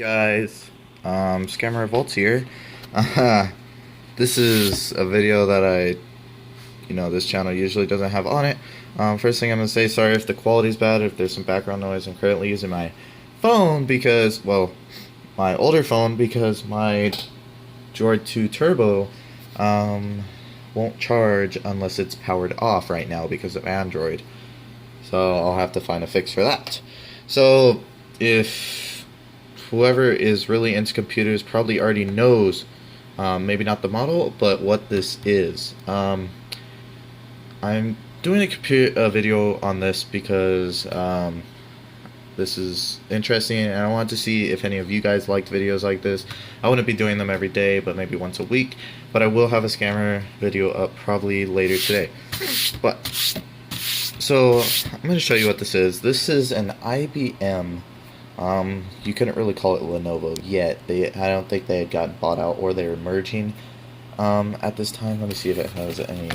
Guys, Scammer Revolts here. This is a video that this channel usually doesn't have on it. First thing I'm gonna say, sorry if the quality's bad, if there's some background noise. I'm currently using my phone because, well, my older phone because my Droid 2 Turbo won't charge unless it's powered off right now because of Android. So I'll have to find a fix for that. So if whoever is really into computers probably already knows, maybe not the model, but what this is. I'm doing a video on this because this is interesting, and I want to see if any of you guys liked videos like this. I wouldn't be doing them every day, but maybe once a week. But I will have a scammer video up probably later today. But so I'm going to show you what this is. This is an IBM. You couldn't really call it Lenovo yet. I don't think they had gotten bought out or they were merging at this time. Let me see if it has any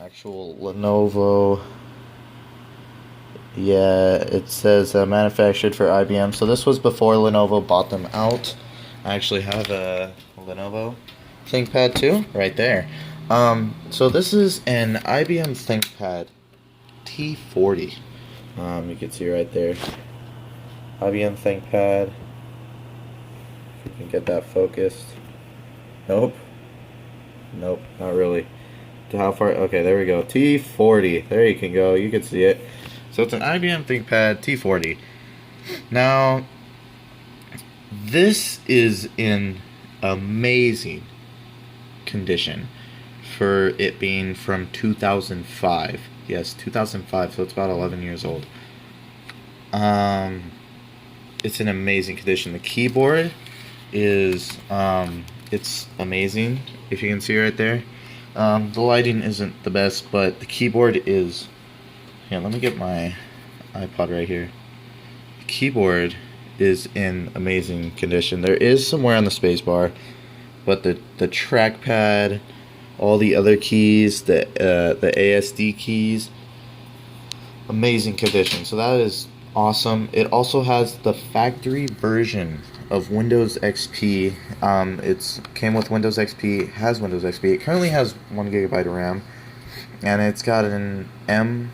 actual Lenovo. Yeah, it says manufactured for IBM. So this was before Lenovo bought them out. I actually have a Lenovo ThinkPad too, right there. So this is an IBM ThinkPad T40. You can see right there. IBM ThinkPad. If we can get that focused. Nope. Nope, not really. How far? Okay, there we go. T40. There you can go. You can see it. So it's an IBM ThinkPad T40. Now, this is in amazing condition for it being from 2005. Yes, 2005, so it's about 11 years old. It's in amazing condition. The keyboard is, it's amazing, if you can see right there. The lighting isn't the best, but the keyboard is, let me get my iPod right here. The keyboard is in amazing condition. There is some wear on the spacebar, but the trackpad, all the other keys, the ASD keys, amazing condition. So that is awesome. It also has the factory version of Windows XP. It's came with Windows XP, has Windows XP. It currently has 1 GB of RAM, and it's got an M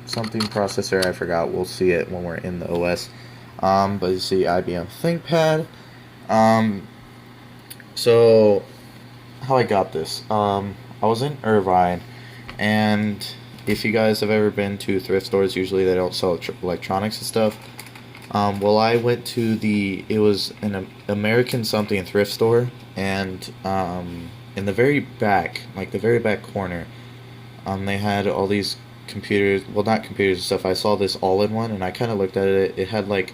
something processor. I forgot. We'll see it when we're in the OS. But you see IBM ThinkPad. So how I got this? I was in Irvine, and if you guys have ever been to thrift stores, usually they don't sell electronics and stuff. Well, I went to it was an American something thrift store, and in the very back, like the very back corner, they had all these computers, well, not computers and stuff. I saw this all-in-one, and I kind of looked at it. It had, like,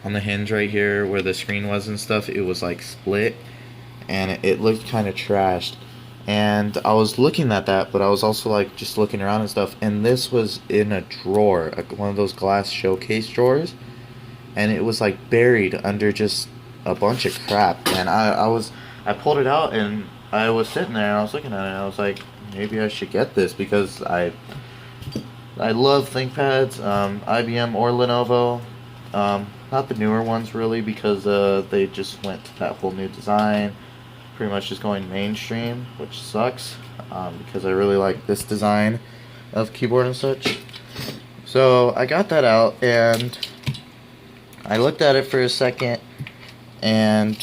on the hinge right here where the screen was and stuff, it was, like, split, and it looked kind of trashed. And I was looking at that, but I was also, like, just looking around and stuff, and this was in a drawer, one of those glass showcase drawers, and it was, like, buried under just a bunch of crap. And I pulled it out, and I was sitting there, and I was looking at it, and I was like, maybe I should get this, because I love ThinkPads, IBM or Lenovo, not the newer ones really, because they just went to that whole new design, pretty much just going mainstream, which sucks, because I really like this design of keyboard and such. So I got that out, and I looked at it for a second, and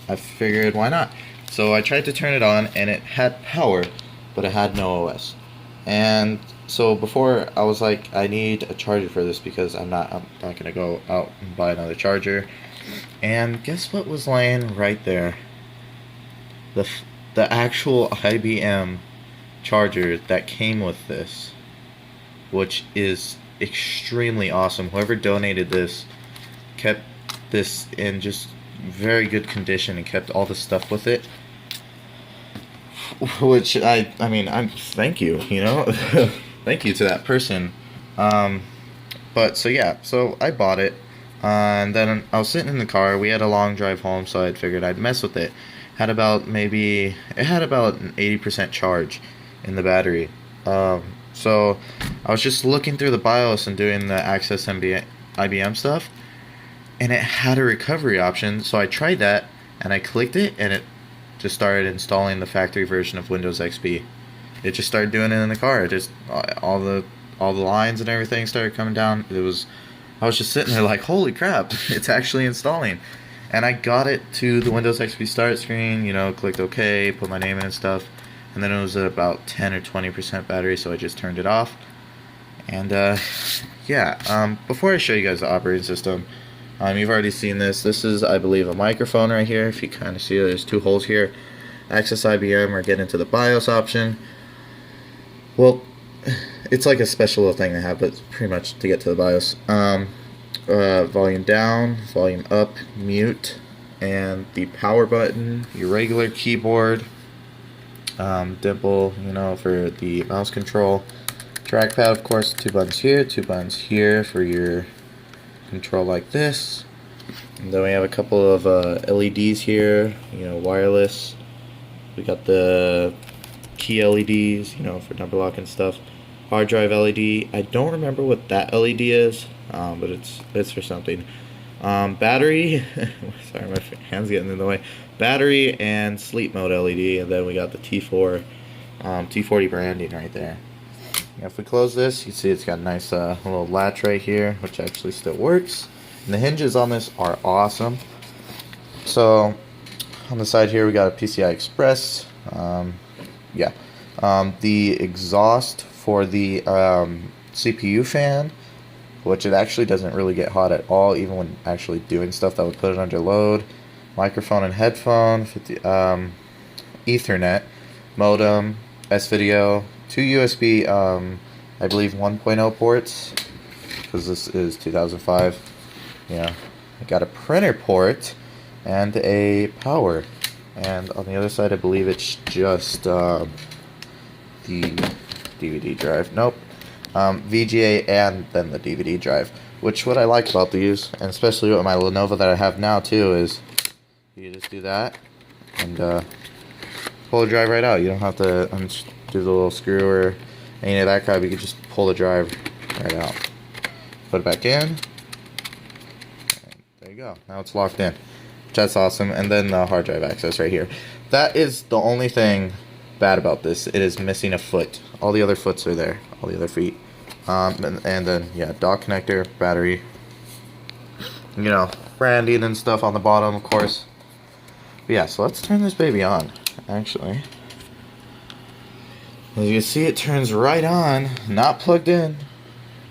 I figured why not. So I tried to turn it on, and it had power, but it had no OS. And so before, I was like, I need a charger for this because I'm not gonna go out and buy another charger. And guess what was laying right there? The actual IBM charger that came with this, which is extremely awesome. Whoever donated this kept this in just very good condition and kept all the stuff with it. Which I mean, thank you, thank you to that person. But so yeah, so I bought it, and then I was sitting in the car. We had a long drive home, so I figured I'd mess with it. It had about an 80% charge in the battery. So I was just looking through the BIOS and doing the Access IBM stuff, and it had a recovery option. So I tried that, and I clicked it, and it just started installing the factory version of Windows XP. It just started doing it in the car. It just all the lines and everything started coming down. I was just sitting there like, holy crap, it's actually installing. And I got it to the Windows XP start screen, you know, clicked OK, put my name in and stuff, and then it was at about 10 or 20% battery, so I just turned it off. And yeah, before I show you guys the operating system, you've already seen this. This is, I believe, a microphone right here. If you kind of see it, there's two holes here. Access IBM or get into the BIOS option. Well, it's like a special little thing to have, but pretty much to get to the BIOS. Volume down, volume up, mute, and the power button, your regular keyboard, dimple, you know, for the mouse control. Trackpad, of course, two buttons here for your control like this. And then we have a couple of LEDs here, you know, wireless. We got the key LEDs, you know, for number lock and stuff. Hard drive LED. I don't remember what that LED is, but it's for something. Battery. Sorry, my hand's getting in the way. Battery and sleep mode LED, and then we got the T40 branding right there. If we close this, you see it's got a nice little latch right here, which actually still works. And the hinges on this are awesome. So on the side here we got a PCI Express. The exhaust for the CPU fan, which it actually doesn't really get hot at all, even when actually doing stuff that would put it under load. Microphone and headphone, Ethernet, modem, S-video, two USB, I believe 1.0 ports, because this is 2005. Yeah, I got a printer port and a power, and on the other side I believe it's just the DVD drive. Nope, VGA and then the DVD drive. Which what I like about these, and especially with my Lenovo that I have now too, is you just do that and pull the drive right out. You don't have to do the little screw or any of that crap. You can just pull the drive right out. Put it back in. There you go. Now it's locked in. That's awesome. And then the hard drive access right here. That is the only thing bad about this. It is missing a foot. All the other foots are there. All the other feet. And then, yeah, dock connector, battery. You know, branding and stuff on the bottom, of course. But yeah, so let's turn this baby on, actually. As you can see, it turns right on. Not plugged in.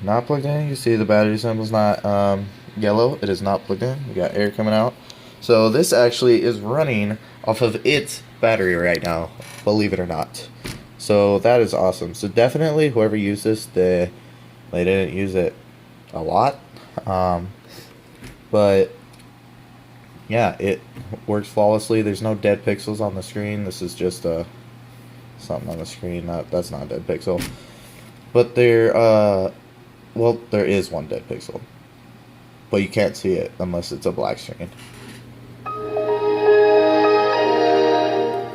Not plugged in. You can see the battery symbol's not yellow. It is not plugged in. We got air coming out. So this actually is running off of its battery right now, believe it or not. So that is awesome. So definitely whoever used this, they didn't use it a lot. But yeah, it works flawlessly. There's no dead pixels on the screen. This is just something on the screen. That's not a dead pixel. But well, there is one dead pixel. But you can't see it unless it's a black screen.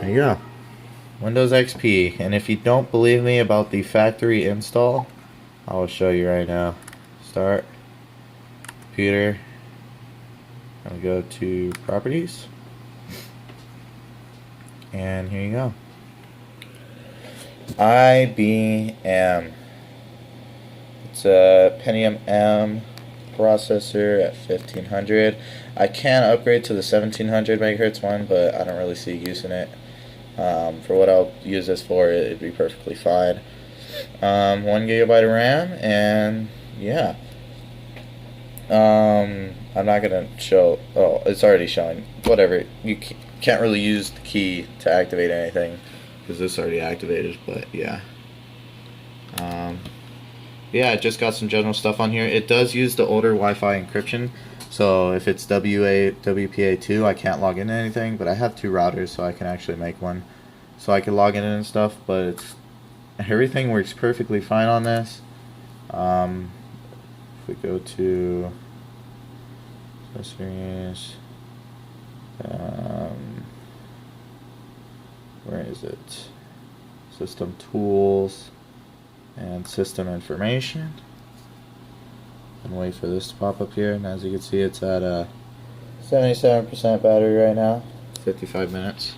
There you go. Windows XP. And if you don't believe me about the factory install, I will show you right now. Start. Computer. And go to Properties. And here you go. IBM. It's a Pentium M processor at 1500. I can upgrade to the 1700 megahertz one, but I don't really see use in it. For what I'll use this for, it'd be perfectly fine. 1 gigabyte of RAM, and yeah. I'm not gonna show. Oh, it's already showing. Whatever. You can't really use the key to activate anything because this already activated. But yeah. Yeah, I just got some general stuff on here. It does use the older Wi-Fi encryption. So if it's WPA2, I can't log into anything. But I have 2 routers, so I can actually make one, so I can log in and stuff. But everything works perfectly fine on this. If we go to accessories, where is it? System tools and system information. and wait for this to pop up here. And as you can see, it's at 77% battery right now. 55 minutes.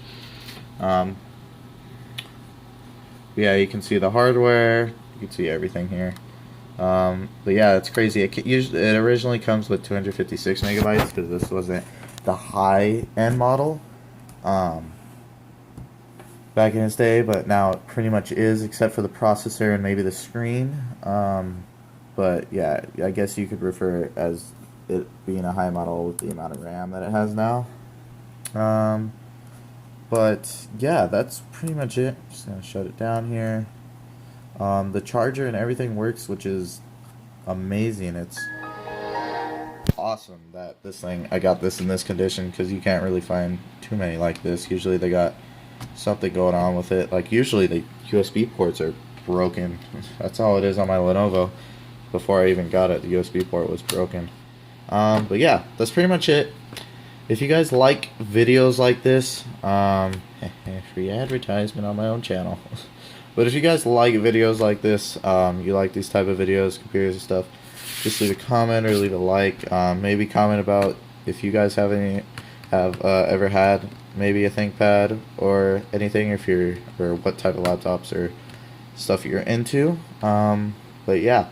Yeah, you can see the hardware. You can see everything here. But yeah, it's crazy. It originally comes with 256 megabytes because this wasn't the high-end model back in its day, but now it pretty much is, except for the processor and maybe the screen. But yeah, I guess you could refer it as it being a high model with the amount of RAM that it has now. But yeah, that's pretty much it. Just gonna shut it down here. The charger and everything works, which is amazing. It's awesome that I got this in this condition, because you can't really find too many like this. Usually they got something going on with it. Like usually the USB ports are broken. That's all it is on my Lenovo. Before I even got it, the USB port was broken. But yeah, that's pretty much it. If you guys like videos like this, free advertisement on my own channel. But if you guys like videos like this, you like these type of videos, computers and stuff, just leave a comment or leave a like. Maybe comment about if you guys have ever had maybe a ThinkPad or anything, or what type of laptops or stuff you're into. But yeah,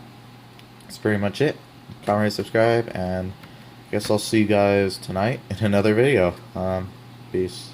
that's pretty much it. Comment, rate, subscribe, and I guess I'll see you guys tonight in another video. Peace.